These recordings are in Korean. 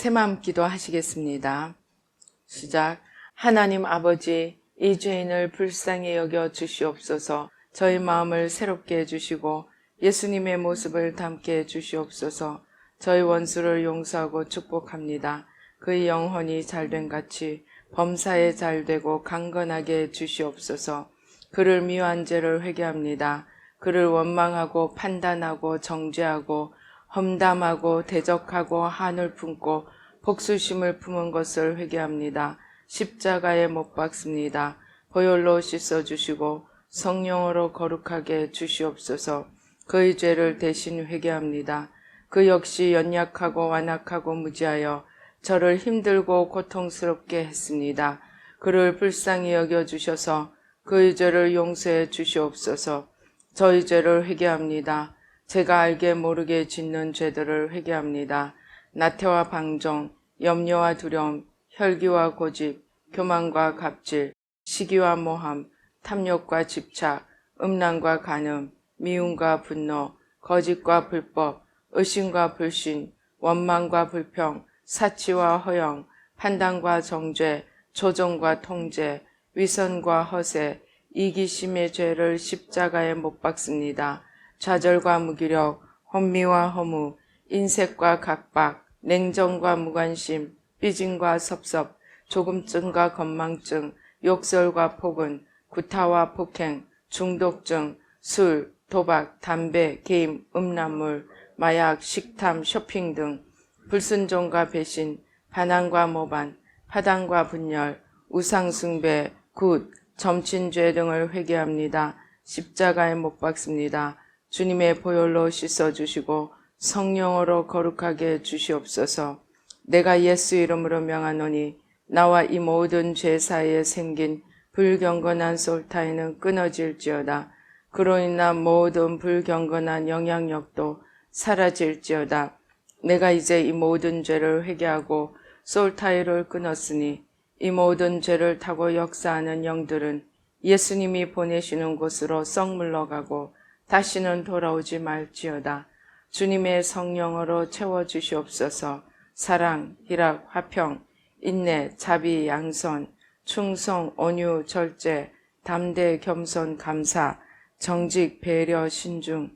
새마음 기도하시겠습니다. 시작. 하나님 아버지, 이 죄인을 불쌍히 여겨 주시옵소서. 저희 마음을 새롭게 해주시고 예수님의 모습을 담게 해주시옵소서. 저희 원수를 용서하고 축복합니다. 그의 영혼이 잘된 같이 범사에 잘되고 강건하게 해주시옵소서. 그를 미워한 죄를 회개합니다. 그를 원망하고 판단하고 정죄하고 험담하고 대적하고 한을 품고 복수심을 품은 것을 회개합니다. 십자가에 못 박습니다. 보혈로 씻어주시고 성령으로 거룩하게 주시옵소서. 그의 죄를 대신 회개합니다. 그 역시 연약하고 완악하고 무지하여 저를 힘들고 고통스럽게 했습니다. 그를 불쌍히 여겨주셔서 그의 죄를 용서해 주시옵소서. 저희 죄를 회개합니다. 제가 알게 모르게 짓는 죄들을 회개합니다. 나태와 방종, 염려와 두려움, 혈기와 고집, 교만과 갑질, 시기와 모함, 탐욕과 집착, 음란과 간음, 미움과 분노, 거짓과 불법, 의심과 불신, 원망과 불평, 사치와 허영, 판단과 정죄, 조종과 통제, 위선과 허세, 이기심의 죄를 십자가에 못 박습니다. 좌절과 무기력, 혼미와 허무, 인색과 각박, 냉정과 무관심, 삐짐과 섭섭, 조금증과 건망증, 욕설과 폭언, 구타와 폭행, 중독증, 술, 도박, 담배, 게임, 음란물, 마약, 식탐, 쇼핑 등 불순종과 배신, 반항과 모반, 파당과 분열, 우상숭배, 굿, 점친죄 등을 회개합니다. 십자가에 못 박습니다. 주님의 보혈로 씻어주시고 성령으로 거룩하게 주시옵소서. 내가 예수 이름으로 명하노니 나와 이 모든 죄 사이에 생긴 불경건한 솔타이는 끊어질지어다. 그로 인한 모든 불경건한 영향력도 사라질지어다. 내가 이제 이 모든 죄를 회개하고 솔타이를 끊었으니 이 모든 죄를 타고 역사하는 영들은 예수님이 보내시는 곳으로 썩 물러가고 다시는 돌아오지 말지어다. 주님의 성령으로 채워주시옵소서. 사랑, 희락, 화평, 인내, 자비, 양선, 충성, 온유, 절제, 담대, 겸손, 감사, 정직, 배려, 신중,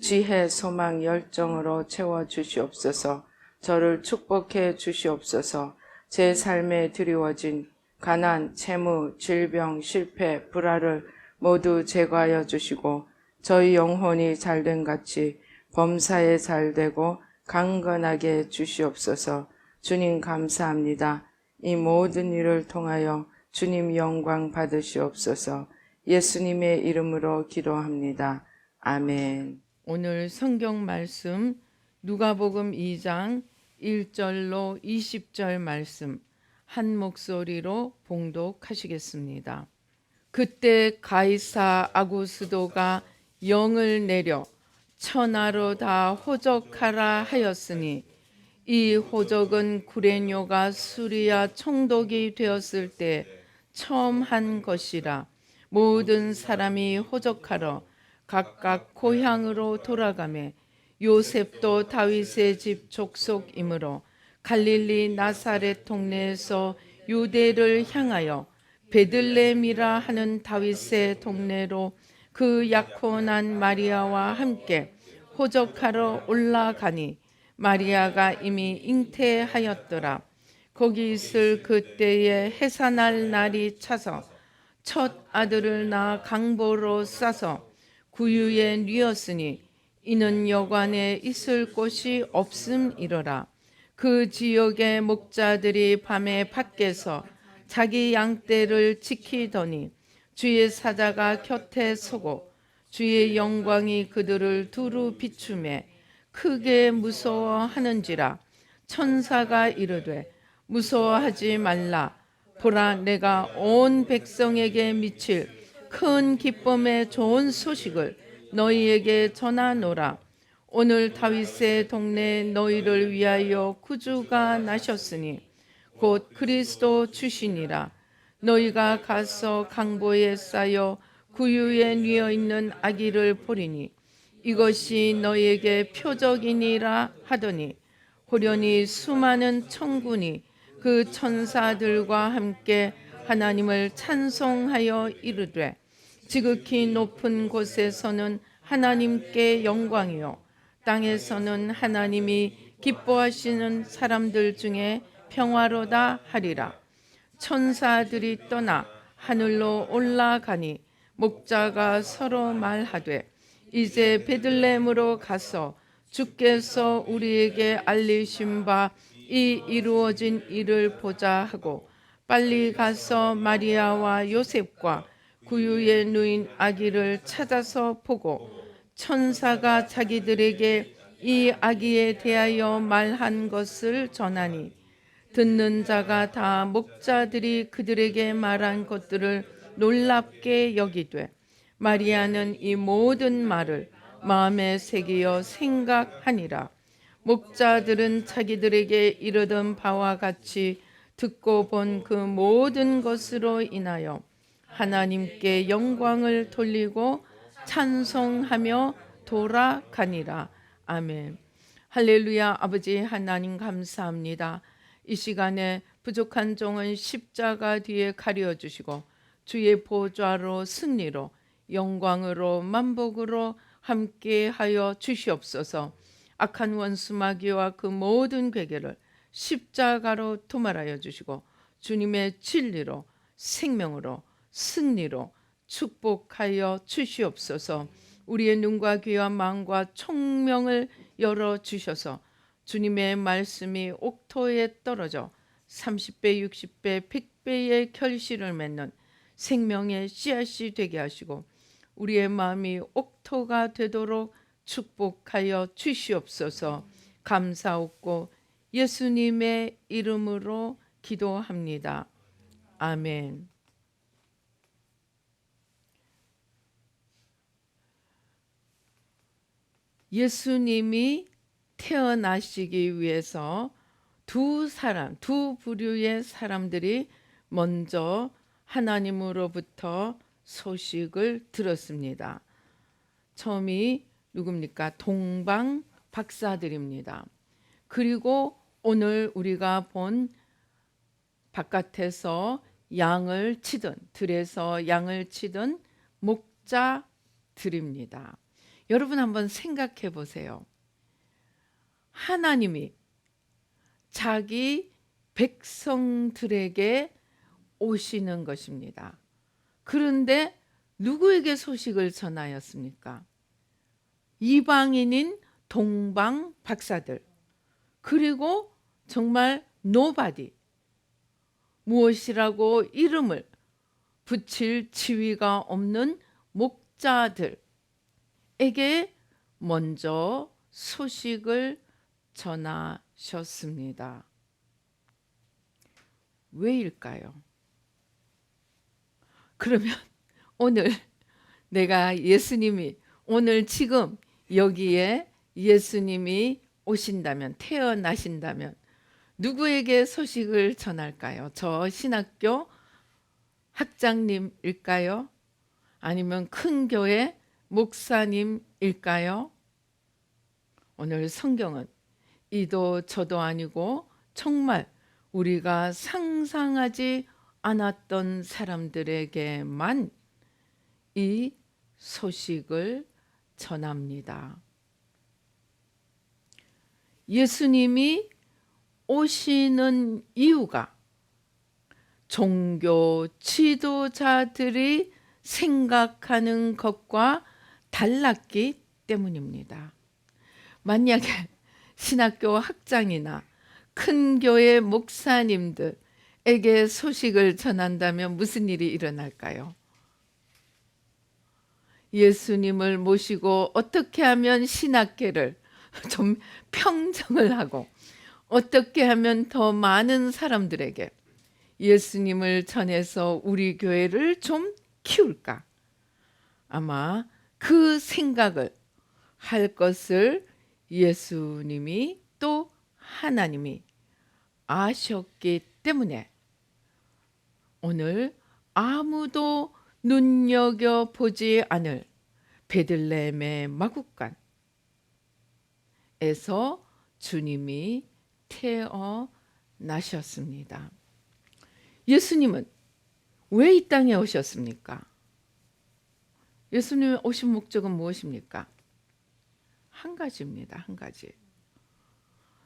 지혜, 소망, 열정으로 채워주시옵소서. 저를 축복해 주시옵소서. 제 삶에 드리워진 가난, 채무, 질병, 실패, 불화를 모두 제거하여 주시고 저희 영혼이 잘된 같이 범사에 잘되고 강건하게 주시옵소서. 주님 감사합니다. 이 모든 일을 통하여 주님 영광 받으시옵소서. 예수님의 이름으로 기도합니다. 아멘. 오늘 성경 말씀 누가복음 2장 1절로 20절 말씀 한 목소리로 봉독하시겠습니다. 그때 가이사 아구스도가 영을 내려 천하로 다 호적하라 하였으니 이 호적은 구레뇨가 수리아 총독이 되었을 때 처음 한 것이라. 모든 사람이 호적하러 각각 고향으로 돌아가매 요셉도 다윗의 집 족속이므로 갈릴리 나사렛 동네에서 유대를 향하여 베들레헴이라 하는 다윗의 동네로 그 약혼한 마리아와 함께 호적하러 올라가니 마리아가 이미 잉태하였더라. 거기 있을 그때에 해산할 날이 차서 첫 아들을 낳아 강보로 싸서 구유에 뉘었으니 이는 여관에 있을 곳이 없음이러라. 그 지역의 목자들이 밤에 밖에서 자기 양떼를 지키더니 주의 사자가 곁에 서고 주의 영광이 그들을 두루 비추매 크게 무서워하는지라. 천사가 이르되 무서워하지 말라. 보라, 내가 온 백성에게 미칠 큰 기쁨의 좋은 소식을 너희에게 전하노라. 오늘 다윗의 동네에 너희를 위하여 구주가 나셨으니 곧 그리스도 주시니라. 너희가 가서 강보에 쌓여 구유에 뉘어 있는 아기를 보리니 이것이 너희에게 표적이니라 하더니 호련히 수많은 천군이 그 천사들과 함께 하나님을 찬송하여 이르되 지극히 높은 곳에서는 하나님께 영광이요 땅에서는 하나님이 기뻐하시는 사람들 중에 평화로다 하리라. 천사들이 떠나 하늘로 올라가니 목자가 서로 말하되 이제 베들레헴으로 가서 주께서 우리에게 알리신 바 이 이루어진 일을 보자 하고 빨리 가서 마리아와 요셉과 구유의 누인 아기를 찾아서 보고 천사가 자기들에게 이 아기에 대하여 말한 것을 전하니 듣는 자가 다 목자들이 그들에게 말한 것들을 놀랍게 여기되 마리아는 이 모든 말을 마음에 새기어 생각하니라. 목자들은 자기들에게 이르던 바와 같이 듣고 본 그 모든 것으로 인하여 하나님께 영광을 돌리고 찬송하며 돌아가니라. 아멘. 할렐루야. 아버지 하나님 감사합니다. 이 시간에 부족한 종은 십자가 뒤에 가려주시고 주의 보좌로 승리로 영광으로 만복으로 함께하여 주시옵소서. 악한 원수 마귀와 그 모든 괴계를 십자가로 도말하여 주시고 주님의 진리로 생명으로 승리로 축복하여 주시옵소서. 우리의 눈과 귀와 마음과 총명을 열어주셔서 주님의 말씀이 옥토에 떨어져 30배, 60배, 100배의 결실을 맺는 생명의 씨앗이 되게 하시고 우리의 마음이 옥토가 되도록 축복하여 주시옵소서. 감사옵고 예수님의 이름으로 기도합니다. 아멘. 예수님이 태어나시기 위해서 두 부류의 사람들이 먼저 하나님으로부터 소식을 들었습니다. 처음이 누굽니까? 동방 박사들입니다. 그리고 오늘 우리가 본 바깥에서 양을 치던, 들에서 양을 치던 목자들입니다. 여러분 한번 생각해 보세요. 하나님이 자기 백성들에게 오시는 것입니다. 그런데 누구에게 소식을 전하였습니까? 이방인인 동방 박사들, 그리고 정말 nobody, 무엇이라고 이름을 붙일 지위가 없는 목자들에게 먼저 소식을 전하셨습니다. 왜일까요? 그러면 오늘 내가 예수님이 오늘 지금 여기에 예수님이 오신다면, 태어나신다면 누구에게 소식을 전할까요? 저 신학교 학장님일까요? 아니면 큰 교회 목사님일까요? 오늘 성경은 이도 저도 아니고 정말 우리가 상상하지 않았던 사람들에게만 이 소식을 전합니다. 예수님이 오시는 이유가 종교 지도자들이 생각하는 것과 달랐기 때문입니다. 만약에 신학교 학장이나 큰 교회 목사님들에게 소식을 전한다면 무슨 일이 일어날까요? 예수님을 모시고 어떻게 하면 신학계를 좀 평정을 하고 어떻게 하면 더 많은 사람들에게 예수님을 전해서 우리 교회를 좀 키울까? 아마 그 생각을 할 것을 예수님이 또 하나님이 아셨기 때문에 오늘 아무도 눈여겨보지 않을 베들레헴의 마구간에서 주님이 태어나셨습니다. 예수님은 왜 이 땅에 오셨습니까? 예수님 오신 목적은 무엇입니까? 한 가지입니다. 한 가지.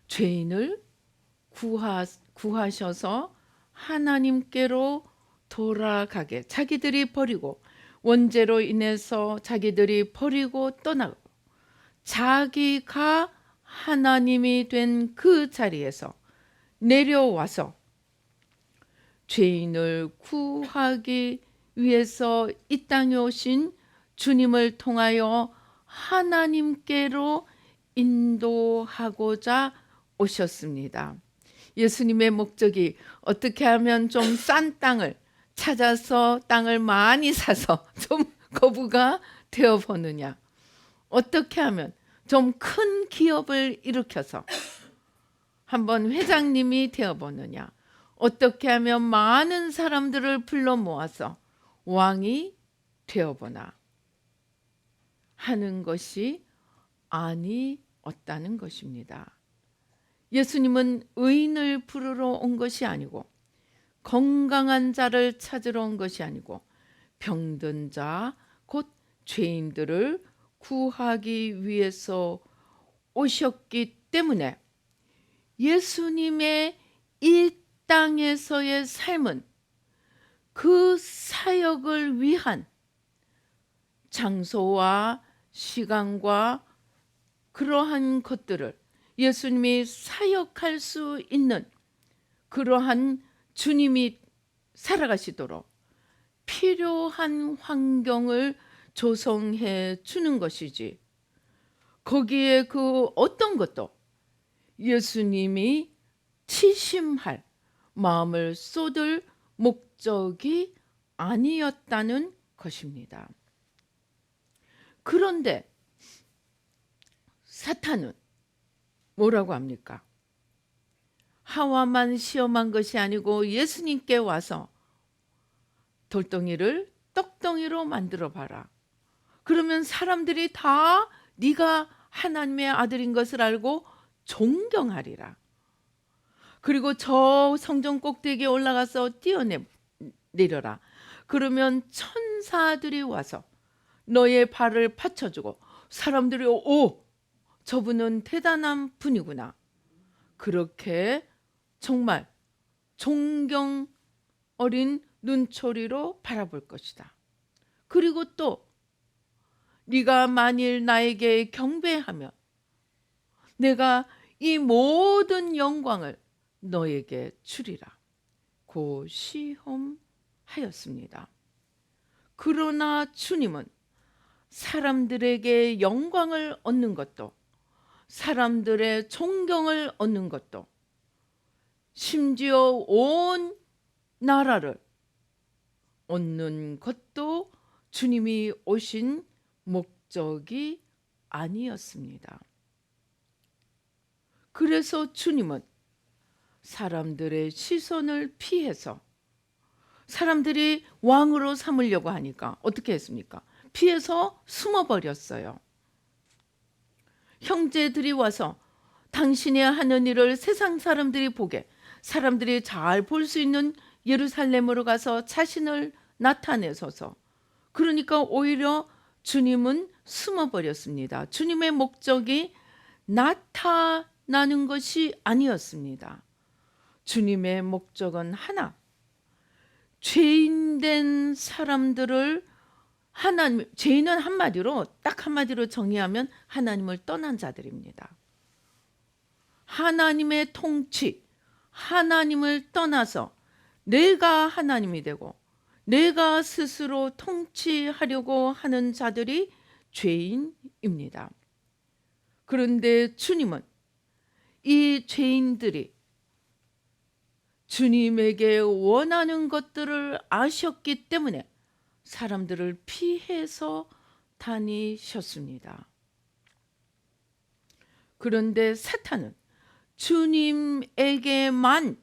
죄인을 구하셔서 하나님께로 돌아가게, 자기들이 버리고 원죄로 인해서 자기들이 버리고 떠나고 자기가 하나님이 된 그 자리에서 내려와서 죄인을 구하기 위해서 이 땅에 오신 주님을 통하여 하나님께로 인도하고자 오셨습니다. 예수님의 목적이 어떻게 하면 좀 싼 땅을 찾아서 땅을 많이 사서 좀 거부가 되어보느냐, 어떻게 하면 좀 큰 기업을 일으켜서 한번 회장님이 되어보느냐, 어떻게 하면 많은 사람들을 불러 모아서 왕이 되어보나 하는 것이 아니었다는 것입니다. 예수님은 의인을 부르러 온 것이 아니고 건강한 자를 찾으러 온 것이 아니고 병든 자, 곧 죄인들을 구하기 위해서 오셨기 때문에 예수님의 이 땅에서의 삶은 그 사역을 위한 장소와 시간과 그러한 것들을 예수님이 사역할 수 있는 그러한 주님이 살아가시도록 필요한 환경을 조성해 주는 것이지, 거기에 그 어떤 것도 예수님이 치심할 마음을 쏟을 목적이 아니었다는 것입니다. 그런데 사탄은 뭐라고 합니까? 하와만 시험한 것이 아니고 예수님께 와서 돌덩이를 떡덩이로 만들어 봐라. 그러면 사람들이 다 네가 하나님의 아들인 것을 알고 존경하리라. 그리고 저 성전 꼭대기에 올라가서 뛰어내려라. 그러면 천사들이 와서 너의 발을 받쳐주고 사람들이 오, 저분은 대단한 분이구나. 그렇게 정말 존경 어린 눈초리로 바라볼 것이다. 그리고 또 네가 만일 나에게 경배하면 내가 이 모든 영광을 너에게 주리라. 고 시험하였습니다. 그러나 주님은 사람들에게 영광을 얻는 것도, 사람들의 존경을 얻는 것도, 심지어 온 나라를 얻는 것도 주님이 오신 목적이 아니었습니다. 그래서 주님은 사람들의 시선을 피해서, 사람들이 왕으로 삼으려고 하니까 어떻게 했습니까? 피해서 숨어버렸어요. 형제들이 와서 당신이 하는 일을 세상 사람들이 보게, 사람들이 잘 볼 수 있는 예루살렘으로 가서 자신을 나타내소서. 그러니까 오히려 주님은 숨어버렸습니다. 주님의 목적이 나타나는 것이 아니었습니다. 주님의 목적은 하나, 죄인된 사람들을 하나님, 죄인은 한마디로, 딱 한마디로 정의하면 하나님을 떠난 자들입니다. 하나님의 통치, 하나님을 떠나서 내가 하나님이 되고 내가 스스로 통치하려고 하는 자들이 죄인입니다. 그런데 주님은 이 죄인들이 주님에게 원하는 것들을 아셨기 때문에 사람들을 피해서 다니셨습니다. 그런데 사탄은 주님에게만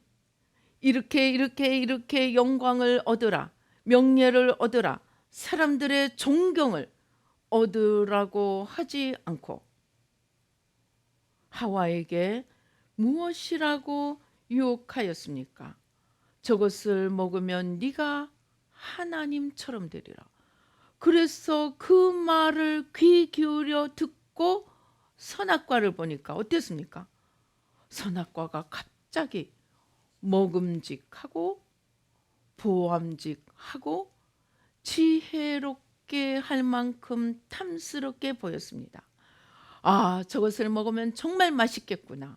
이렇게 영광을 얻으라, 명예를 얻으라, 사람들의 존경을 얻으라고 하지 않고 하와에게 무엇이라고 유혹하였습니까? 저것을 먹으면 네가 하나님처럼 되리라. 그래서 그 말을 귀 기울여 듣고 선악과를 보니까 어땠습니까? 선악과가 갑자기 먹음직하고 보암직하고 지혜롭게 할 만큼 탐스럽게 보였습니다. 아, 저것을 먹으면 정말 맛있겠구나.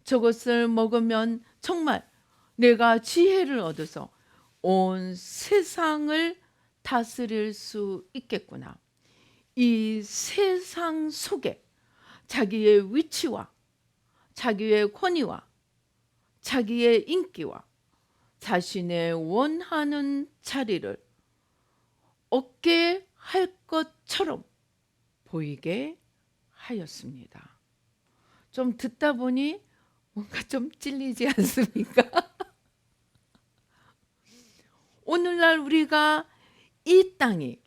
저것을 먹으면 정말 내가 지혜를 얻어서 온 세상을 다스릴 수 있겠구나. 이 세상 속에 자기의 위치와 자기의 권위와 자기의 인기와 자신의 원하는 자리를 얻게 할 것처럼 보이게 하였습니다. 좀 듣다 보니 뭔가 좀 찔리지 않습니까? 오늘날 우리가 이 땅이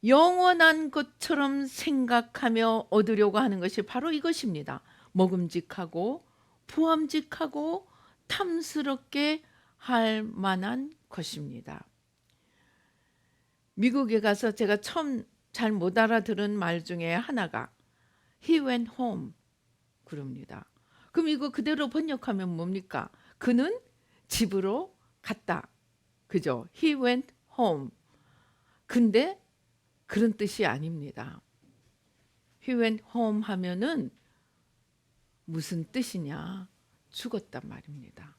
영원한 것처럼 생각하며 얻으려고 하는 것이 바로 이것입니다. 먹음직하고 부함직하고 탐스럽게 할 만한 것입니다. 미국에 가서 제가 처음 잘 못 알아들은 말 중에 하나가 He went home 그럽니다. 그럼 이거 그대로 번역하면 뭡니까? 그는 집으로 갔다. 그죠? He went home. 근데 그런 뜻이 아닙니다. He went home 하면은 무슨 뜻이냐? 죽었단 말입니다.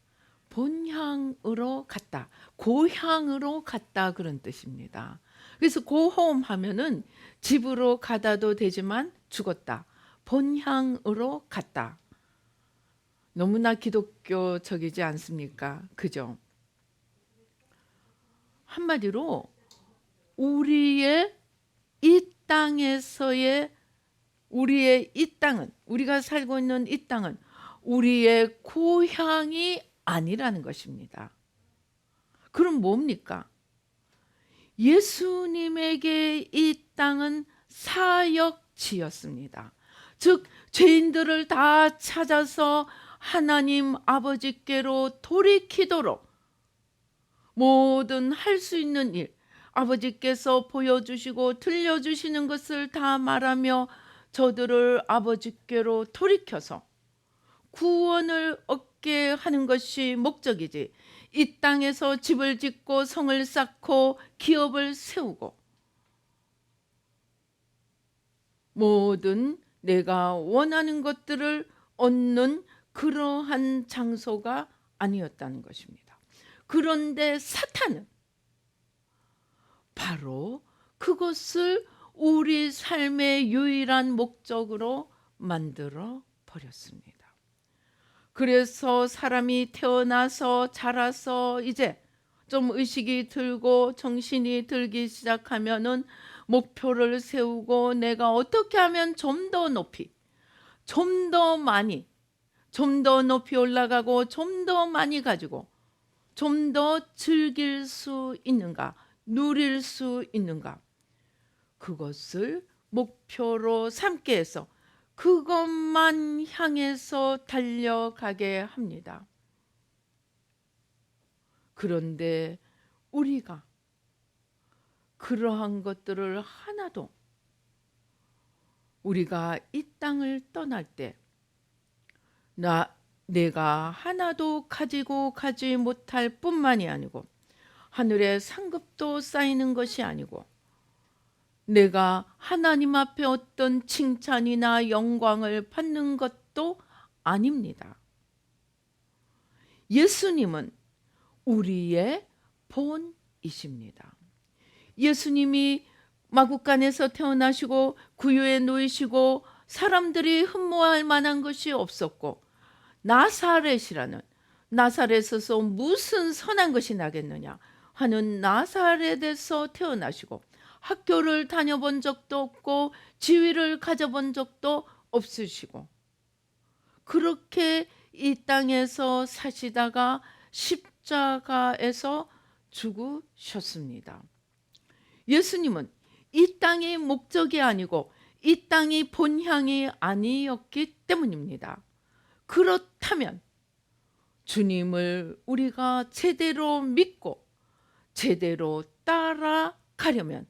본향으로 갔다. 고향으로 갔다 그런 뜻입니다. 그래서 go home 하면은 집으로 가다도 되지만 죽었다. 본향으로 갔다. 너무나 기독교적이지 않습니까? 그죠? 한마디로 우리의 이 땅에서의 우리의 이 땅은 우리가 살고 있는 이 땅은 우리의 고향이 아니라는 것입니다. 그럼 뭡니까? 예수님에게 이 땅은 사역지였습니다. 즉 죄인들을 다 찾아서 하나님 아버지께로 돌이키도록 모든 할 수 있는 일 아버지께서 보여주시고 들려주시는 것을 다 말하며 저들을 아버지께로 돌이켜서 구원을 얻게 하는 것이 목적이지 이 땅에서 집을 짓고 성을 쌓고 기업을 세우고 모든 내가 원하는 것들을 얻는 그러한 장소가 아니었다는 것입니다. 그런데 사탄은 바로 그것을 우리 삶의 유일한 목적으로 만들어 버렸습니다. 그래서 사람이 태어나서 자라서 이제 좀 의식이 들고 정신이 들기 시작하면은 목표를 세우고 내가 어떻게 하면 좀 더 높이, 좀 더 많이, 좀 더 높이 올라가고 좀 더 많이 가지고 좀 더 즐길 수 있는가, 누릴 수 있는가. 그것을 목표로 삼게 해서 그것만 향해서 달려가게 합니다. 그런데 우리가 그러한 것들을 하나도 우리가 이 땅을 떠날 때 내가 하나도 가지고 가지 못할 뿐만이 아니고 하늘에 상급도 쌓이는 것이 아니고 내가 하나님 앞에 어떤 칭찬이나 영광을 받는 것도 아닙니다. 예수님은 우리의 본이십니다. 예수님이 마구간에서 태어나시고 구유에 놓이시고 사람들이 흠모할 만한 것이 없었고 나사렛이라는 나사렛에서 무슨 선한 것이 나겠느냐 하는 나사렛에서 태어나시고 학교를 다녀본 적도 없고 지위를 가져본 적도 없으시고 그렇게 이 땅에서 사시다가 십자가에서 죽으셨습니다. 예수님은 이 땅이 목적이 아니고 이 땅이 본향이 아니었기 때문입니다. 그렇다면 주님을 우리가 제대로 믿고 제대로 따라가려면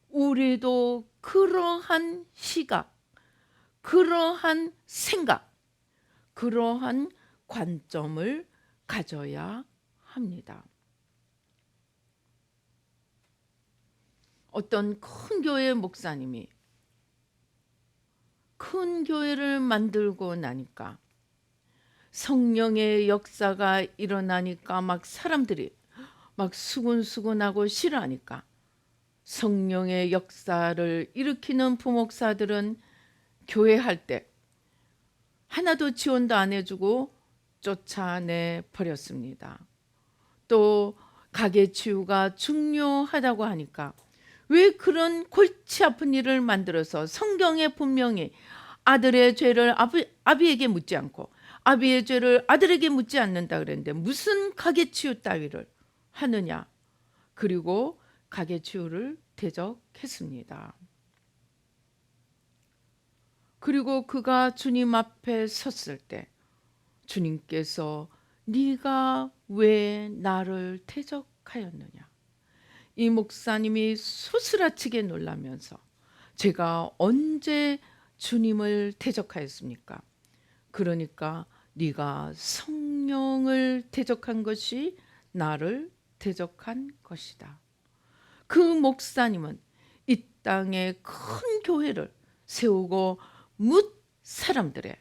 우리도 그러한 시각, 그러한 생각, 그러한 관점을 가져야 합니다. 어떤 큰 교회 목사님이 큰 교회를 만들고 나니까 성령의 역사가 일어나니까 막 사람들이 막 수군수군하고 싫어하니까 성령의 역사를 일으키는 부목사들은 교회할 때 하나도 지원도 안 해주고 쫓아내 버렸습니다. 또 가게 치유가 중요하다고 하니까 왜 그런 골치 아픈 일을 만들어서 성경에 분명히 아들의 죄를 아비에게 묻지 않고 아비의 죄를 아들에게 묻지 않는다 그랬는데 무슨 가게 치유 따위를 하느냐. 그리고 가게 치유를 대적했습니다. 그리고 그가 주님 앞에 섰을 때 주님께서 네가 왜 나를 대적하였느냐. 이 목사님이 소스라치게 놀라면서 제가 언제 주님을 대적하였습니까? 그러니까 네가 성령을 대적한 것이 나를 대적한 것이다. 그 목사님은 이 땅에 큰 교회를 세우고 뭇 사람들의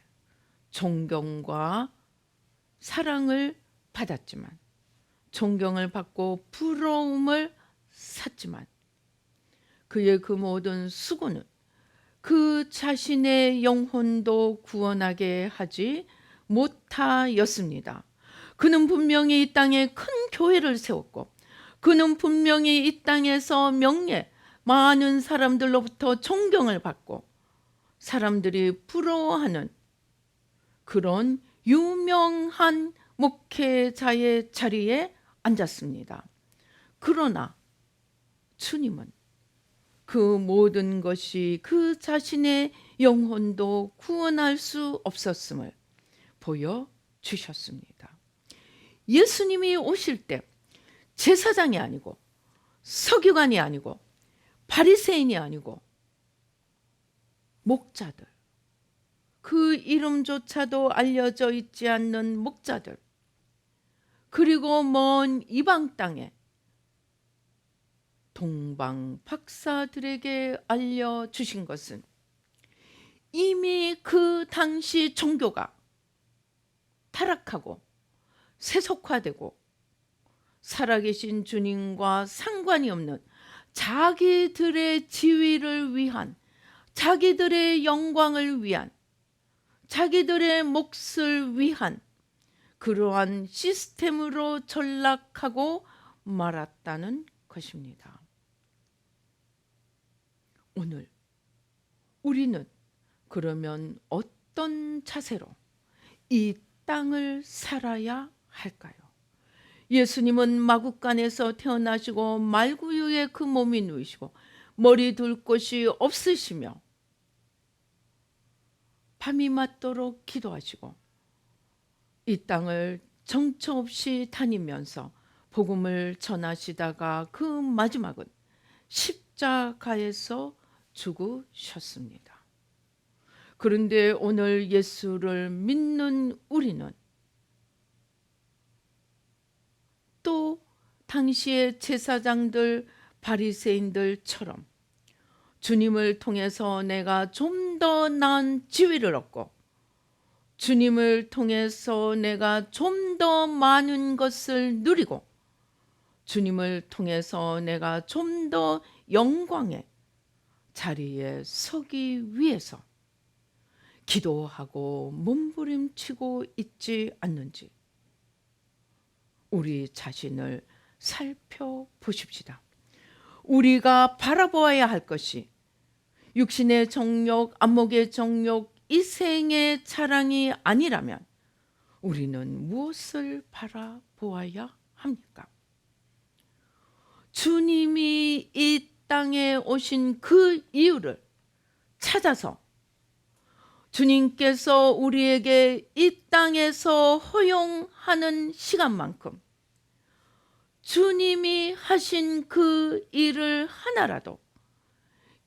존경과 사랑을 받았지만 존경을 받고 부러움을 샀지만 그의 그 모든 수고는 그 자신의 영혼도 구원하게 하지 못하였습니다. 그는 분명히 이 땅에 큰 교회를 세웠고 그는 분명히 이 땅에서 많은 사람들로부터 존경을 받고 사람들이 부러워하는 그런 유명한 목회자의 자리에 앉았습니다. 그러나 주님은 그 모든 것이 그 자신의 영혼도 구원할 수 없었음을 보여주셨습니다. 예수님이 오실 때 제사장이 아니고 서기관이 아니고 바리새인이 아니고 목자들, 그 이름조차도 알려져 있지 않는 목자들, 그리고 먼 이방 땅에 동방 박사들에게 알려주신 것은 이미 그 당시 종교가 타락하고 세속화되고 살아계신 주님과 상관이 없는 자기들의 지위를 위한, 자기들의 영광을 위한, 자기들의 몫을 위한 그러한 시스템으로 전락하고 말았다는 것입니다. 오늘 우리는 그러면 어떤 자세로 이 땅을 살아야 할까요? 예수님은 마구간에서 태어나시고 말구유에 그 몸이 누이시고 머리 둘 곳이 없으시며 밤이 맞도록 기도하시고 이 땅을 정처 없이 다니면서 복음을 전하시다가 그 마지막은 십자가에서 죽으셨습니다. 그런데 오늘 예수를 믿는 우리는 또 당시의 제사장들, 바리새인들처럼 주님을 통해서 내가 좀 더 나은 지위를 얻고 주님을 통해서 내가 좀 더 많은 것을 누리고 주님을 통해서 내가 좀 더 영광의 자리에 서기 위해서 기도하고 몸부림치고 있지 않는지 우리 자신을 살펴보십시다. 우리가 바라보아야 할 것이 육신의 정욕, 안목의 정욕, 이 생의 자랑이 아니라면 우리는 무엇을 바라보아야 합니까? 주님이 이 땅에 오신 그 이유를 찾아서 주님께서 우리에게 이 땅에서 허용하는 시간만큼 주님이 하신 그 일을 하나라도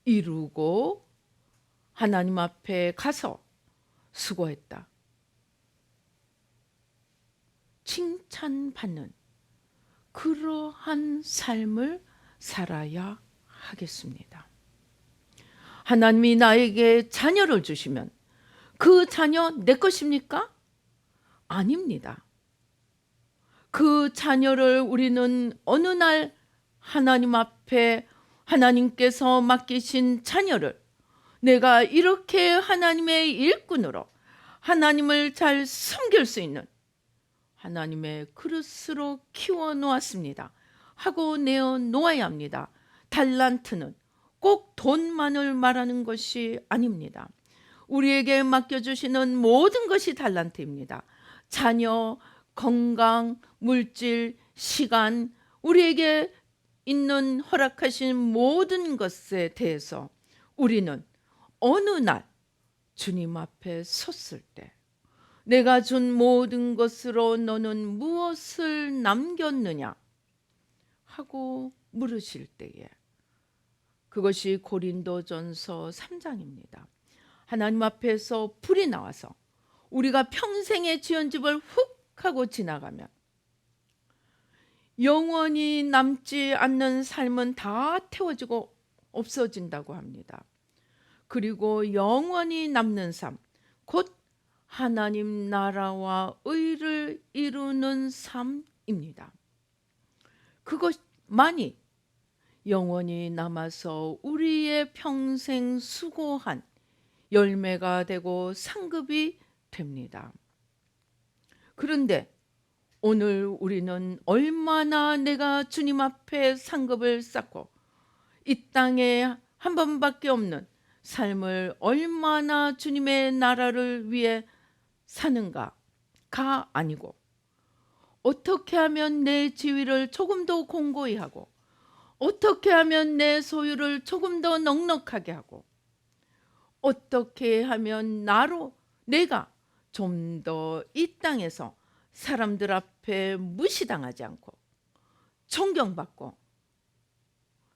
이루고 하나님 앞에 가서 수고했다, 칭찬받는 그러한 삶을 살아야 하겠습니다. 하나님이 나에게 자녀를 주시면 그 자녀 내 것입니까? 아닙니다. 그 자녀를 우리는 어느 날 하나님 앞에 하나님께서 맡기신 자녀를 내가 이렇게 하나님의 일꾼으로 하나님을 잘 섬길 수 있는 하나님의 그릇으로 키워놓았습니다 하고 내어놓아야 합니다. 달란트는 꼭 돈만을 말하는 것이 아닙니다. 우리에게 맡겨주시는 모든 것이 달란트입니다. 자녀, 건강, 물질, 시간, 우리에게 있는 허락하신 모든 것에 대해서 우리는 어느 날 주님 앞에 섰을 때 내가 준 모든 것으로 너는 무엇을 남겼느냐 하고 물으실 때에 그것이 고린도전서 3장입니다. 하나님 앞에서 불이 나와서 우리가 평생에 지은 집을 훅 하고 지나가면 영원히 남지 않는 삶은 다 태워지고 없어진다고 합니다. 그리고 영원히 남는 삶, 곧 하나님 나라와 의를 이루는 삶입니다. 그것만이 영원히 남아서 우리의 평생 수고한 열매가 되고 상급이 됩니다. 그런데 오늘 우리는 얼마나 내가 주님 앞에 상급을 쌓고 이 땅에 한 번밖에 없는 삶을 얼마나 주님의 나라를 위해 사는가가 아니고 어떻게 하면 내 지위를 조금 더 공고히 하고 어떻게 하면 내 소유를 조금 더 넉넉하게 하고 어떻게 하면 내가 좀 더 이 땅에서 사람들 앞에 무시당하지 않고 존경받고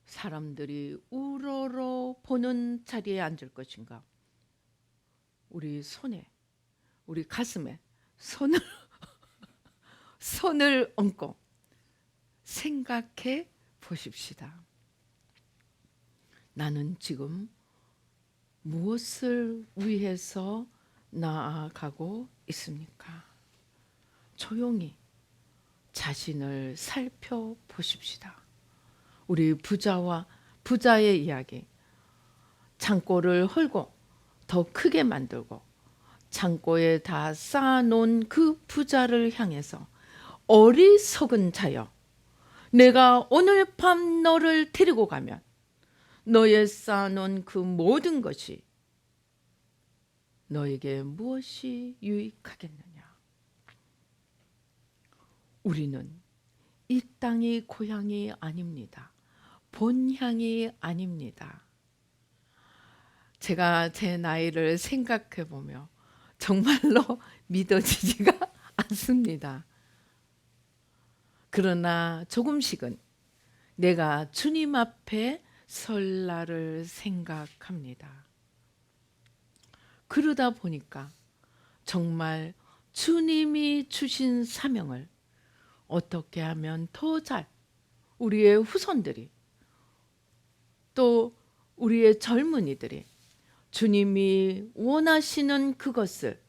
사람들이 우러러 보는 자리에 앉을 것인가. 우리 손에, 우리 가슴에 손을 얹고 생각해 보십시다. 나는 지금 무엇을 위해서 나아가고 있습니까? 조용히 자신을 살펴보십시다. 우리 부자의 이야기, 창고를 헐고 더 크게 만들고 창고에 다 쌓아놓은 그 부자를 향해서 어리석은 자여, 내가 오늘 밤 너를 데리고 가면 너의 쌓아놓은 그 모든 것이 너에게 무엇이 유익하겠느냐. 우리는 이 땅이 고향이 아닙니다. 본향이 아닙니다. 제가 제 나이를 생각해 보며 정말로 믿어지지가 않습니다. 그러나 조금씩은 내가 주님 앞에 설 날을 생각합니다. 그러다 보니까 정말 주님이 주신 사명을 어떻게 하면 더 잘 우리의 후손들이 또 우리의 젊은이들이 주님이 원하시는 그것을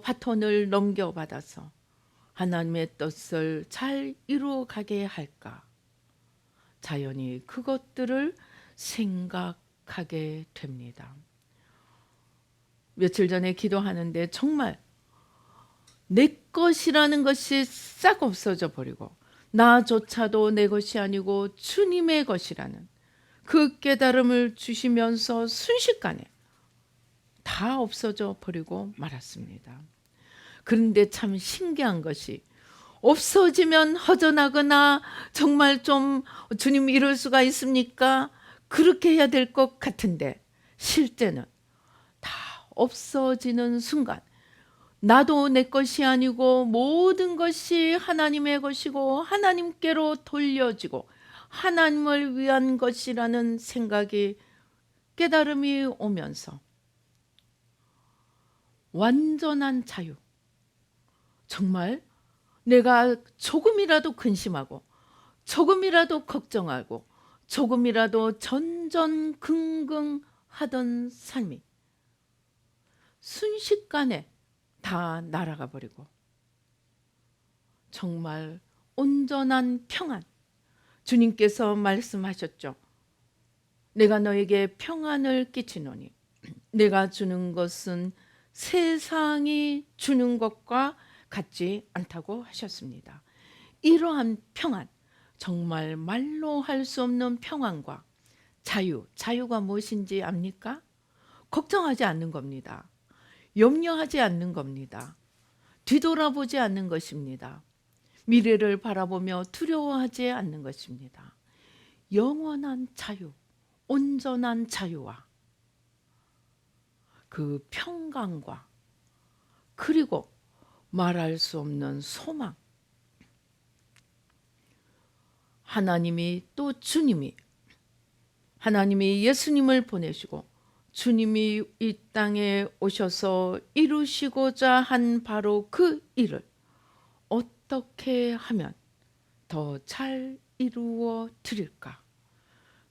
바톤을 넘겨받아서 하나님의 뜻을 잘 이루어가게 할까. 자연히 그것들을 생각하게 됩니다. 며칠 전에 기도하는데 정말 내 것이라는 것이 싹 없어져 버리고 나조차도 내 것이 아니고 주님의 것이라는 그 깨달음을 주시면서 순식간에 다 없어져 버리고 말았습니다. 그런데 참 신기한 것이 없어지면 허전하거나 정말 좀 주님 이럴 수가 있습니까? 그렇게 해야 될 것 같은데 실제는 다 없어지는 순간 나도 내 것이 아니고 모든 것이 하나님의 것이고 하나님께로 돌려지고 하나님을 위한 것이라는 생각이 깨달음이 오면서 완전한 자유, 정말 내가 조금이라도 근심하고 조금이라도 걱정하고 조금이라도 전전긍긍하던 삶이 순식간에 다 날아가 버리고 정말 온전한 평안, 주님께서 말씀하셨죠. 내가 너에게 평안을 끼치노니 내가 주는 것은 세상이 주는 것과 같지 않다고 하셨습니다. 이러한 평안, 정말 말로 할 수 없는 평안과 자유가 무엇인지 압니까? 걱정하지 않는 겁니다. 염려하지 않는 겁니다. 뒤돌아보지 않는 것입니다. 미래를 바라보며 두려워하지 않는 것입니다. 영원한 자유, 온전한 자유와 그 평강과 그리고 말할 수 없는 소망, 하나님이 예수님을 보내시고 주님이 이 땅에 오셔서 이루시고자 한 바로 그 일을 어떻게 하면 더 잘 이루어 드릴까?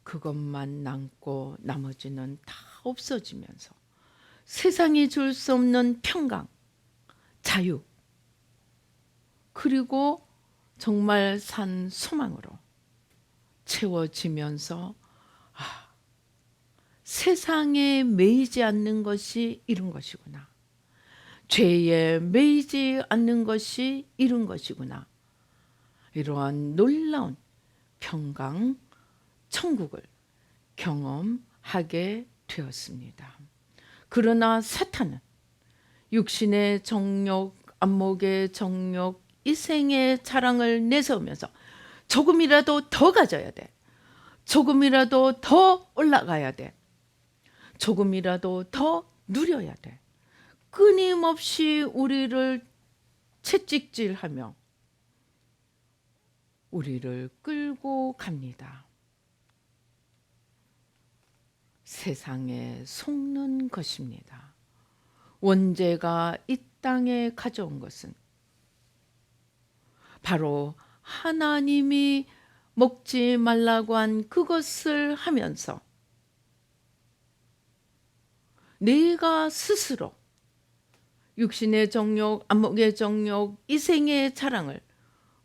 그것만 남고 나머지는 다 없어지면서 세상이 줄 수 없는 평강, 자유, 그리고 정말 산 소망으로 채워지면서 세상에 매이지 않는 것이 이룬 것이구나. 죄에 매이지 않는 것이 이룬 것이구나. 이러한 놀라운 평강, 천국을 경험하게 되었습니다. 그러나 사탄은 육신의 정욕, 안목의 정욕, 이생의 자랑을 내세우면서 조금이라도 더 가져야 돼. 조금이라도 더 올라가야 돼. 조금이라도 더 누려야 돼. 끊임없이 우리를 채찍질하며 우리를 끌고 갑니다. 세상에 속는 것입니다. 원죄가 이 땅에 가져온 것은 바로 하나님이 먹지 말라고 한 그것을 하면서 내가 스스로 육신의 정욕, 안목의 정욕, 이생의 자랑을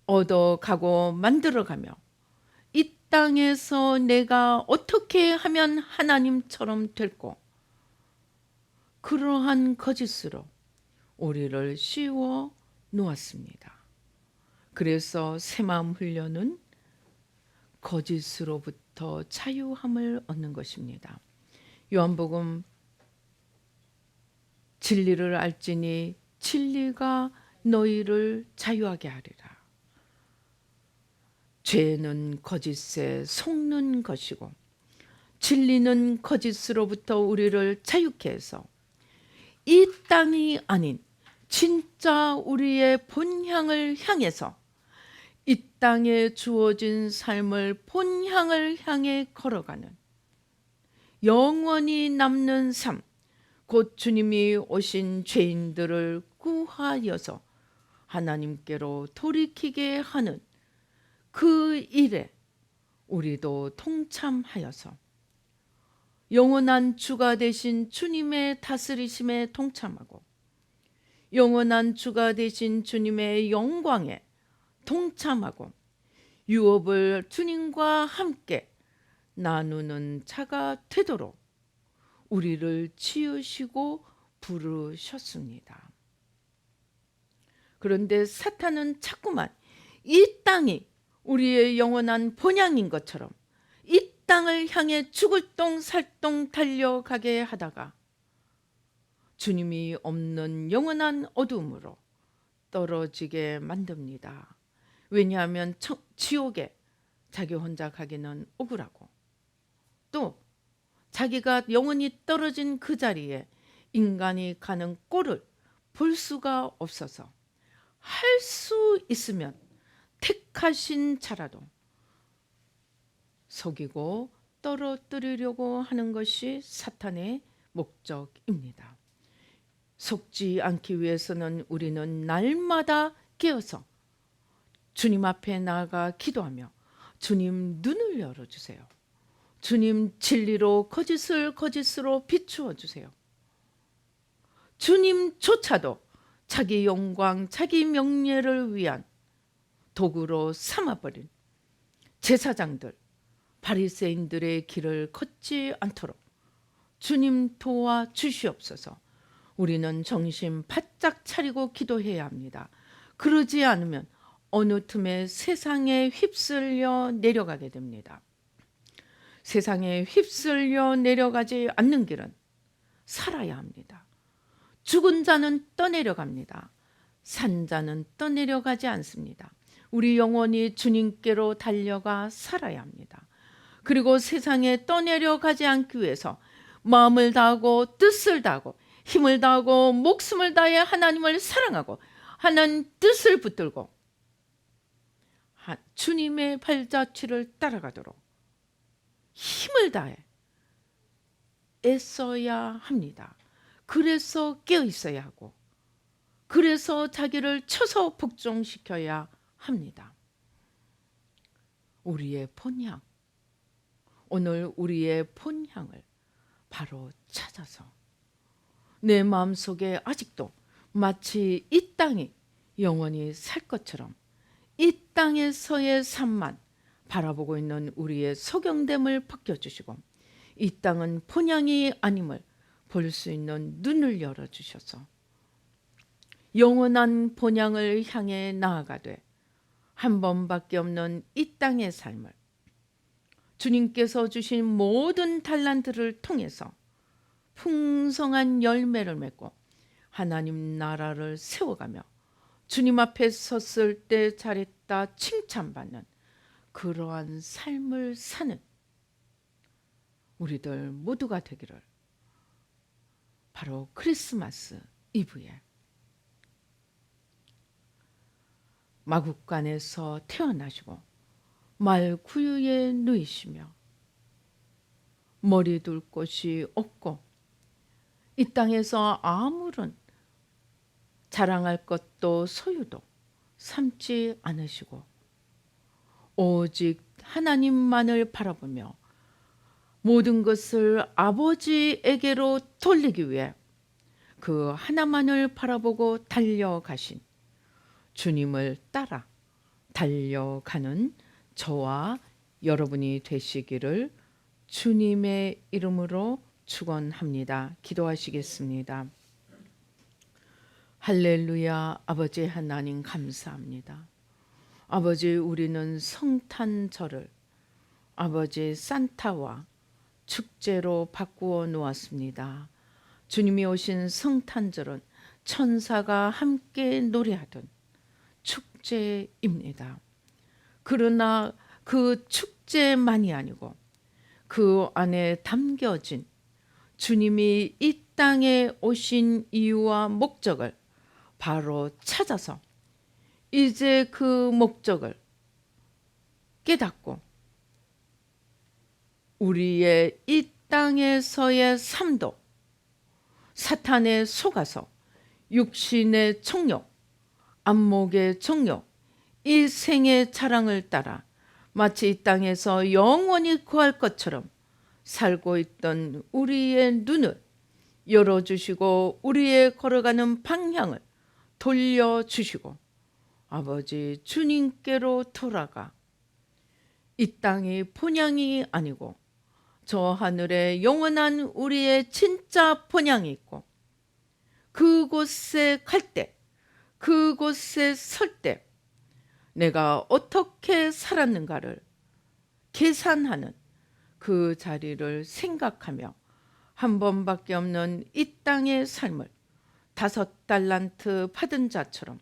얻어가고 만들어가며 이 땅에서 내가 어떻게 하면 하나님처럼 될고, 그러한 거짓으로 우리를 씌워 놓았습니다. 그래서 새마음 훈련은 거짓으로부터 자유함을 얻는 것입니다. 요한복음 진리를 알지니 진리가 너희를 자유하게 하리라. 죄는 거짓에 속는 것이고 진리는 거짓으로부터 우리를 자유케 해서 이 땅이 아닌 진짜 우리의 본향을 향해서 이 땅에 주어진 삶을 본향을 향해 걸어가는 영원히 남는 삶, 곧 주님이 오신 죄인들을 구하여서 하나님께로 돌이키게 하는 그 일에 우리도 동참하여서 영원한 주가 되신 주님의 다스리심에 동참하고 영원한 주가 되신 주님의 영광에 동참하고 유업을 주님과 함께 나누는 자가 되도록 우리를 지으시고 부르셨습니다. 그런데 사탄은 자꾸만 이 땅이 우리의 영원한 본향인 것처럼 이 땅을 향해 죽을 똥 살똥 달려가게 하다가 주님이 없는 영원한 어둠으로 떨어지게 만듭니다. 왜냐하면 지옥에 자기 혼자 가기는 억울하고 또 자기가 영원히 떨어진 그 자리에 인간이 가는 꼴을 볼 수가 없어서 할 수 있으면 택하신 자라도 속이고 떨어뜨리려고 하는 것이 사탄의 목적입니다. 속지 않기 위해서는 우리는 날마다 깨어서 주님 앞에 나아가 기도하며 주님 눈을 열어주세요. 주님 진리로 거짓을 거짓으로 비추어 주세요. 주님조차도 자기 영광, 자기 명예를 위한 도구로 삼아버린 제사장들, 바리새인들의 길을 걷지 않도록 주님 도와주시옵소서. 우리는 정신 바짝 차리고 기도해야 합니다. 그러지 않으면 어느 틈에 세상에 휩쓸려 내려가게 됩니다. 세상에 휩쓸려 내려가지 않는 길은 살아야 합니다. 죽은 자는 떠내려갑니다. 산 자는 떠내려가지 않습니다. 우리 영혼이 주님께로 달려가 살아야 합니다. 그리고 세상에 떠내려가지 않기 위해서 마음을 다하고 뜻을 다하고 힘을 다하고 목숨을 다해 하나님을 사랑하고 하나님 뜻을 붙들고 주님의 발자취를 따라가도록 힘을 다해 애써야 합니다. 그래서 깨어 있어야 하고 그래서 자기를 쳐서 복종시켜야 합니다. 우리의 본향, 오늘 우리의 본향을 바로 찾아서 내 마음속에 아직도 마치 이 땅이 영원히 살 것처럼 이 땅에서의 삶만 바라보고 있는 우리의 소경됨을 벗겨주시고 이 땅은 본향이 아님을 볼 수 있는 눈을 열어주셔서 영원한 본향을 향해 나아가되 한 번밖에 없는 이 땅의 삶을 주님께서 주신 모든 달란트를 통해서 풍성한 열매를 맺고 하나님 나라를 세워가며 주님 앞에 섰을 때 잘했다 칭찬받는 그러한 삶을 사는 우리들 모두가 되기를 바로 크리스마스 이브에 마국간에서 태어나시고 말구유에 누이시며 머리 둘 곳이 없고 이 땅에서 아무런 자랑할 것도 소유도 삼지 않으시고 오직 하나님만을 바라보며 모든 것을 아버지에게로 돌리기 위해 그 하나만을 바라보고 달려가신 주님을 따라 달려가는 저와 여러분이 되시기를 주님의 이름으로 축원합니다. 기도하시겠습니다. 할렐루야. 아버지 하나님 감사합니다. 아버지 우리는 성탄절을 아버지 산타와 축제로 바꾸어 놓았습니다. 주님이 오신 성탄절은 천사가 함께 노래하던 축제입니다. 그러나 그 축제만이 아니고 그 안에 담겨진 주님이 이 땅에 오신 이유와 목적을 바로 찾아서 이제 그 목적을 깨닫고 우리의 이 땅에서의 삶도 사탄에 속아서 육신의 정욕, 안목의 정욕, 이 생의 자랑을 따라 마치 이 땅에서 영원히 구할 것처럼 살고 있던 우리의 눈을 열어주시고 우리의 걸어가는 방향을 돌려주시고 아버지 주님께로 돌아가 이 땅이 본향이 아니고 저 하늘에 영원한 우리의 진짜 본향이 있고 그곳에 갈 때 그곳에 설 때 내가 어떻게 살았는가를 계산하는 그 자리를 생각하며 한 번밖에 없는 이 땅의 삶을 5달란트 받은 자처럼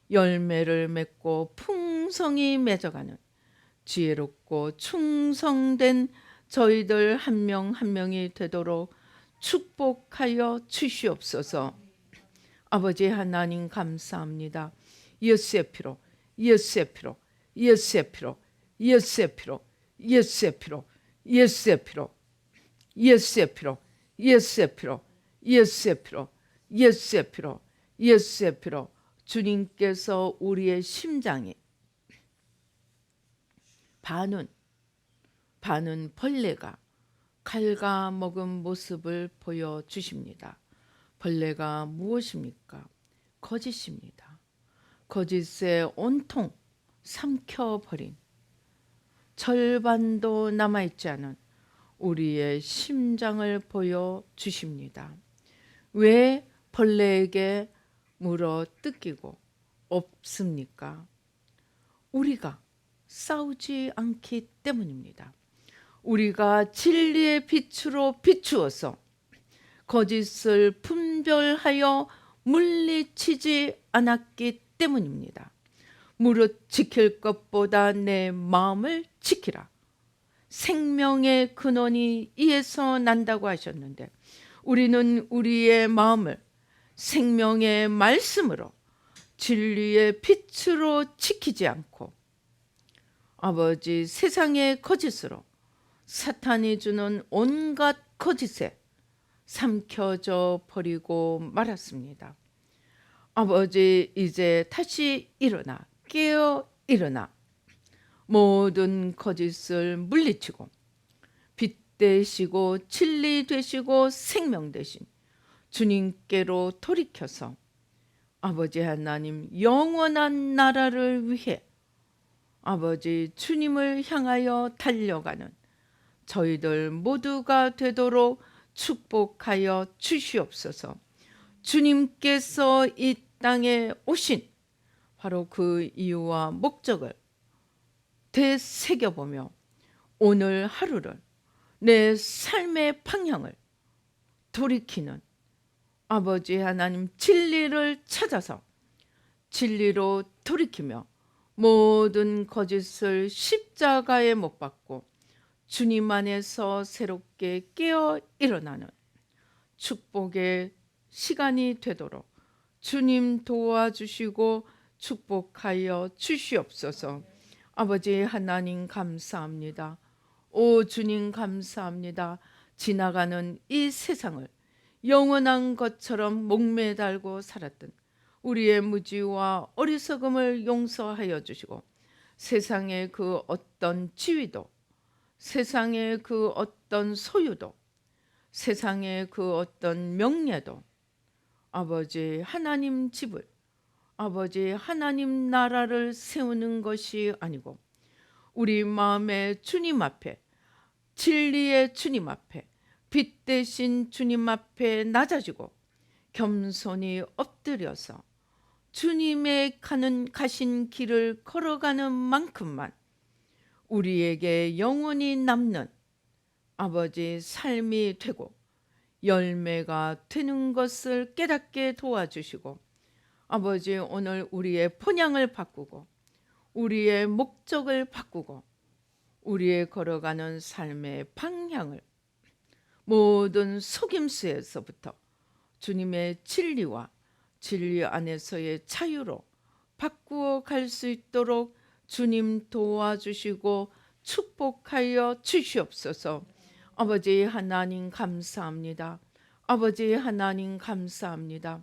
열매를 맺고 풍성히 맺어가는 지혜롭고 충성된 저희들 한 명 한 명이 되도록 축복하여 주시옵소서. 아버지 하나님 감사합니다. 예수의 피로, 예수의 피로, 예수의 피로, 예수의 피로, 예수의 피로, 예수의 피로, 예수의 피로, 예수의 피로, 예수의 피로, 예수의 피로, 예수의 피로. 주님께서 우리의 심장에 반은 벌레가 갉아먹은 모습을 보여주십니다. 벌레가 무엇입니까? 거짓입니다. 거짓에 온통 삼켜버린 절반도 남아있지 않은 우리의 심장을 보여주십니다. 왜 벌레에게 물어 뜯기고 없습니까? 우리가 싸우지 않기 때문입니다. 우리가 진리의 빛으로 비추어서 거짓을 분별하여 물리치지 않았기 때문입니다. 무릇 지킬 것보다 내 마음을 지키라. 생명의 근원이 이에서 난다고 하셨는데 우리는 우리의 마음을 생명의 말씀으로 진리의 빛으로 지키지 않고 아버지 세상의 거짓으로 사탄이 주는 온갖 거짓에 삼켜져 버리고 말았습니다. 아버지 이제 다시 일어나 깨어 일어나 모든 거짓을 물리치고 빛 되시고 진리 되시고 생명 되신 주님께로 돌이켜서 아버지 하나님 영원한 나라를 위해 아버지 주님을 향하여 달려가는 저희들 모두가 되도록 축복하여 주시옵소서. 주님께서 이 땅에 오신 바로 그 이유와 목적을 되새겨보며 오늘 하루를 내 삶의 방향을 돌이키는 아버지 하나님 진리를 찾아서 진리로 돌이키며 모든 거짓을 십자가에 못 박고 주님 안에서 새롭게 깨어 일어나는 축복의 시간이 되도록 주님 도와주시고 축복하여 주시옵소서. 아버지 하나님 감사합니다. 오 주님 감사합니다. 지나가는 이 세상을 영원한 것처럼 목매달고 살았던 우리의 무지와 어리석음을 용서하여 주시고 세상의 그 어떤 지위도 세상의 그 어떤 소유도 세상의 그 어떤 명예도 아버지 하나님 집을 아버지 하나님 나라를 세우는 것이 아니고 우리 마음의 주님 앞에 진리의 주님 앞에 빛 대신 주님 앞에 낮아지고 겸손히 엎드려서 주님의 가신 길을 걸어가는 만큼만 우리에게 영원히 남는 아버지 삶이 되고 열매가 되는 것을 깨닫게 도와주시고 아버지 오늘 우리의 본향을 바꾸고 우리의 목적을 바꾸고 우리의 걸어가는 삶의 방향을 모든 속임수에서부터 주님의 진리와 진리 안에서의 자유로 바꾸어 갈 수 있도록 주님 도와주시고 축복하여 주시옵소서. 아버지 하나님 감사합니다. 아버지 하나님 감사합니다.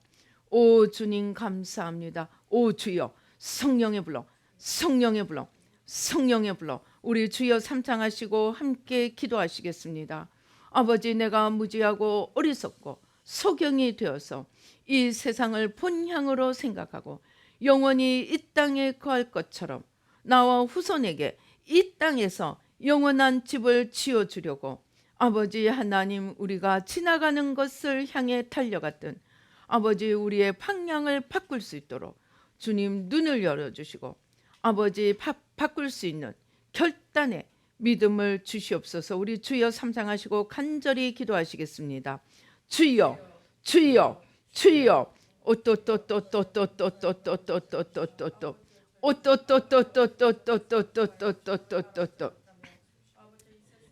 오 주님 감사합니다. 오 주여 성령의 불러 성령의 불러 성령의 불러 우리 주여 삼창하시고 함께 기도하시겠습니다. 아버지 내가 무지하고 어리석고 소경이 되어서 이 세상을 본향으로 생각하고 영원히 이 땅에 거할 것처럼 나와 후손에게 이 땅에서 영원한 집을 지어주려고 아버지 하나님 우리가 지나가는 것을 향해 달려갔던 아버지 우리의 방향을 바꿀 수 있도록 주님 눈을 열어주시고 아버지 바꿀 수 있는 결단의 믿음을 주시옵소서. 우리 주여 삼상하시고 간절히 기도하시겠습니다. 주여 주여 주여 오또또또또또또또또또또또또또 오또또또또또또또또또또또또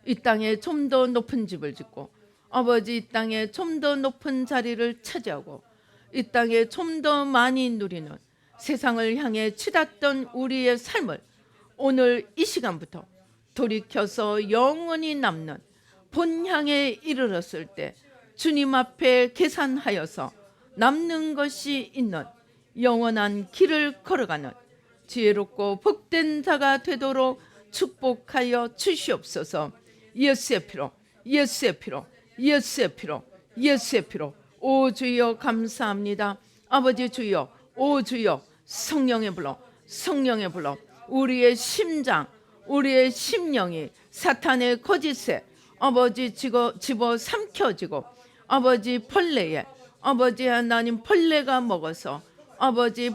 이 땅에 좀 더 높은 집을 짓고 아버지 이 땅에 좀 더 높은 자리를 차지하고 이 땅에 좀 더 많이 누리는 세상을 향해 치닫던 우리의 삶을 오늘 이 시간부터 돌이켜서 영원히 남는 본향에 이르렀을 때 주님 앞에 계산하여서 남는 것이 있는 영원한 길을 걸어가는 지혜롭고 복된 자가 되도록 축복하여 주시옵소서. 예수의 피로, 예수의 피로, 예수의 피로, 예수의 피로. 오 주여 감사합니다. 아버지 주여, 오 주여, 성령의 불러, 성령의 불러. 우리의 심장, 우리의 심령이 사탄의 거짓에 아버지 집어 삼켜지고 아버지 벌레에 아버지 하나님 벌레가 먹어서 아버지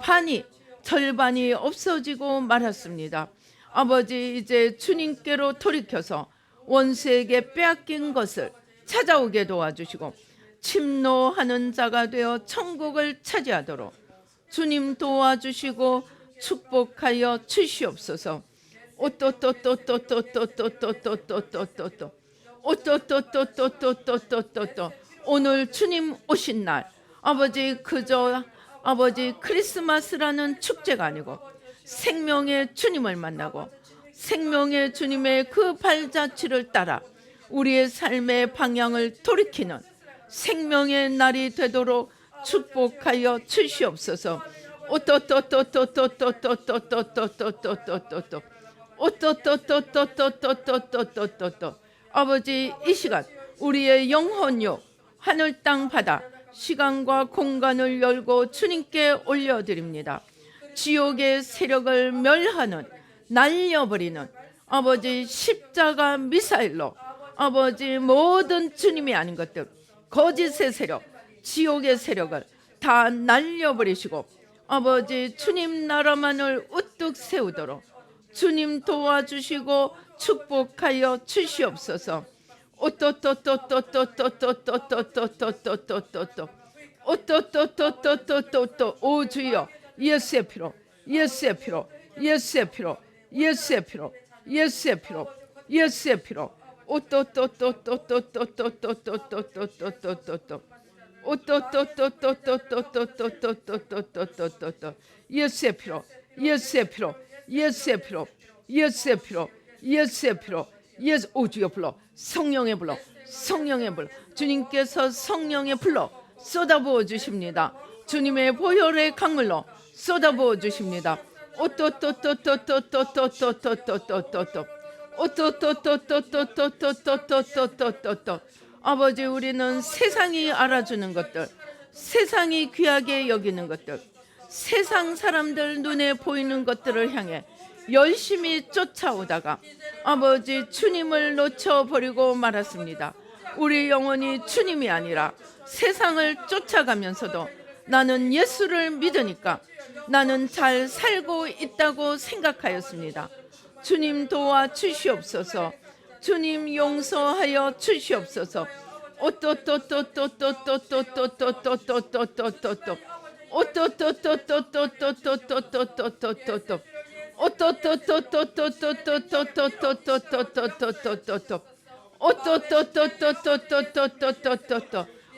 절반이 없어지고 말았습니다. 아버지 이제 주님께로 돌이켜서 원수에게 빼앗긴 것을 찾아오게 도와주시고 침노하는 자가 되어 천국을 차지하도록 주님 도와주시고 축복하여 주시옵소서. 오늘 주님 오신 날 아버지 그저 아버지 크리스마스라는 축제가 아니고 생명의 주님을 만나고 생명의 주님의 그 발자취를 따라 우리의 삶의 방향을 돌이키는 생명의 날이 되도록 축복하여 주시옵소서. 아버지 이 시간 우리의 영혼요 하늘 땅 바다 시간과 공간을 열고 주님께 올려드립니다. 지옥의 세력을 멸하는 날려버리는 아버지 십자가 미사일로 아버지 모든 주님이 아닌 것들 거짓의 세력 지옥의 세력을 다 날려버리시고 아버지 주님 나라만을 우뚝 세우도록 주님 도와주시고 축복하여 주시옵소서. 오 주여 예수의 피로 예수의 피로 예수의 피로 예수의 피로 예수의 피로 예수의 피로 예수의 피로 예수의 피로 예수의 피로 예수의 피로 예수의 피로 예수. 오 주여 불러 성령의 불러 성령의 불러 주님께서 성령의 불러 쏟아부어 주십니다. 주님의 보혈의 강물로 쏟아부어 주십니다. 아버지 우리는 세상이 알아주는 것들 세상이 귀하게 여기는 것들 세상 사람들 눈에 보이는 것들을 향해 열심히 쫓아오다가 아버지 주님을 놓쳐버리고 말았습니다. 우리 영혼이 주님이 아니라 세상을 쫓아가면서도 나는 예수를 믿으니까 나는 잘 살고 있다고 생각하였습니다. 주님 도와주시옵소서. 주님 용서하여 주시옵소서.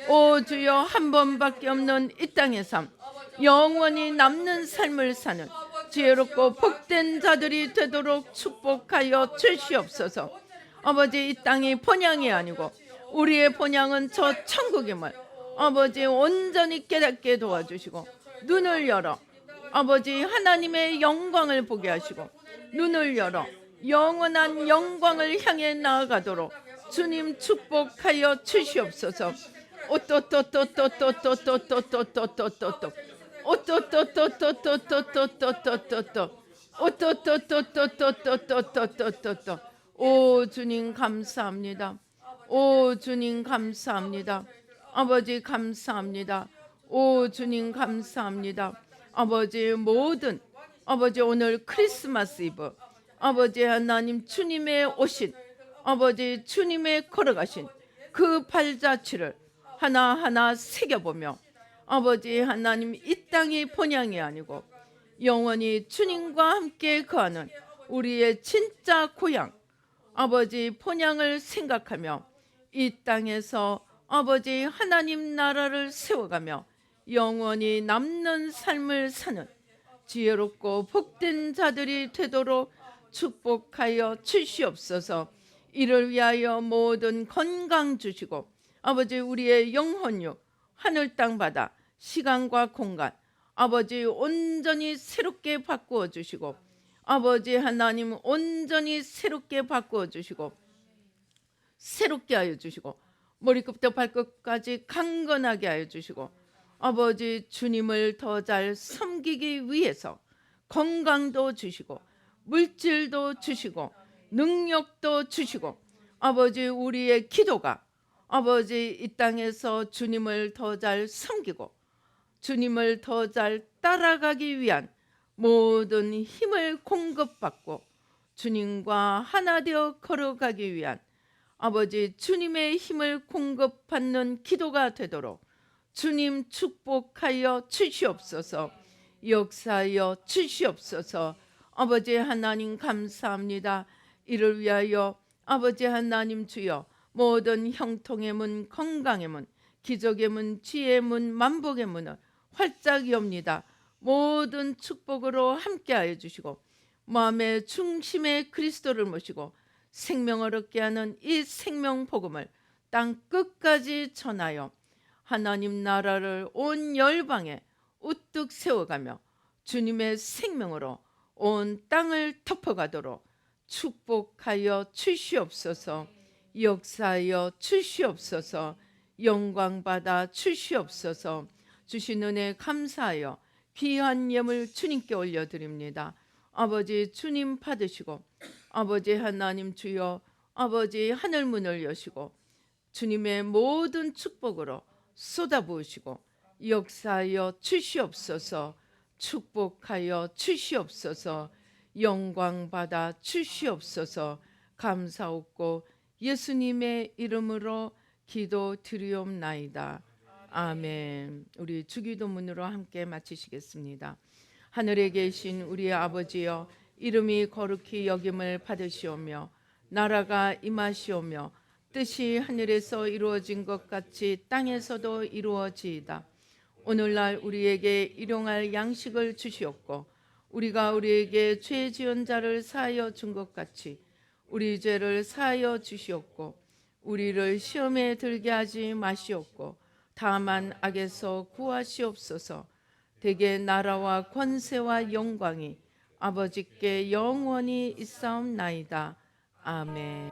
오 주여 한 번밖에 없는 이 땅의 삶 영원히 남는 삶을 사는 지혜롭고 복된 자들이 되도록 축복하여 주시옵소서. 아버지 이 땅이 본향이 아니고 우리의 본향은 저 천국임을 아버지 온전히 깨닫게 도와주시고 눈을 열어 아버지 하나님의 영광을 보게 하시고 눈을 열어 영원한 영광을 향해 나아가도록 주님 축복하여 주시옵소서. 오 주님 감사합니다. 오 주님 감사합니다. 아버지 감사합니다. 오 주님 감사합니다. 아버지 모든 아버지 오늘 크리스마스 이브 아버지 하나님 주님의 오신 아버지 주님의 걸어가신 그 발자취를 하나하나 새겨보며 아버지 하나님 이 땅이 본향이 아니고 영원히 주님과 함께 거하는 우리의 진짜 고향 아버지 본향을 생각하며 이 땅에서 아버지 하나님 나라를 세워가며 영원히 남는 삶을 사는 지혜롭고 복된 자들이 되도록 축복하여 주시옵소서. 이를 위하여 모든 건강 주시고 아버지 우리의 영혼요 하늘 땅 바다 시간과 공간 아버지 온전히 새롭게 바꾸어 주시고 아버지 하나님 온전히 새롭게 바꾸어 주시고 새롭게 하여 주시고 머리끝부터 발끝까지 강건하게 하여 주시고 아버지 주님을 더 잘 섬기기 위해서 건강도 주시고 물질도 주시고 능력도 주시고 아버지 우리의 기도가 아버지 이 땅에서 주님을 더 잘 섬기고 주님을 더 잘 따라가기 위한 모든 힘을 공급받고 주님과 하나 되어 걸어가기 위한 아버지 주님의 힘을 공급받는 기도가 되도록 주님 축복하여 주시옵소서. 역사하여 주시옵소서. 아버지 하나님 감사합니다. 이를 위하여 아버지 하나님 주여 모든 형통의 문 건강의 문 기적의 문 지혜의 문 만복의 문을 활짝 엽니다. 모든 축복으로 함께하여 주시고 마음의 중심에 그리스도를 모시고 생명을 얻게 하는 이 생명 복음을 땅 끝까지 전하여 하나님 나라를 온 열방에 우뚝 세워가며 주님의 생명으로 온 땅을 덮어가도록 축복하여 주시옵소서. 역사하여 주시옵소서. 영광받아 주시옵소서. 주신 은혜 감사하여 귀한 예물 주님께 올려드립니다. 아버지 주님 받으시고 아버지 하나님 주여 아버지 하늘문을 여시고 주님의 모든 축복으로 쏟아부으시고 역사하여 주시옵소서. 축복하여 주시옵소서. 영광받아 주시옵소서. 감사옵고 예수님의 이름으로 기도드리옵나이다. 아멘. 우리 주기도문으로 함께 마치시겠습니다. 하늘에 계신 우리 아버지여 이름이 거룩히 여김을 받으시오며 나라가 임하시오며 뜻이 하늘에서 이루어진 것 같이 땅에서도 이루어지이다. 오늘날 우리에게 일용할 양식을 주시옵고 우리가 우리에게 죄 지은 자를 사하여 준 것 같이 우리 죄를 사하여 주시옵고 우리를 시험에 들게 하지 마시옵고 다만 악에서 구하시옵소서. 대개 나라와 권세와 영광이 아버지께 영원히 있사옵나이다. 아멘.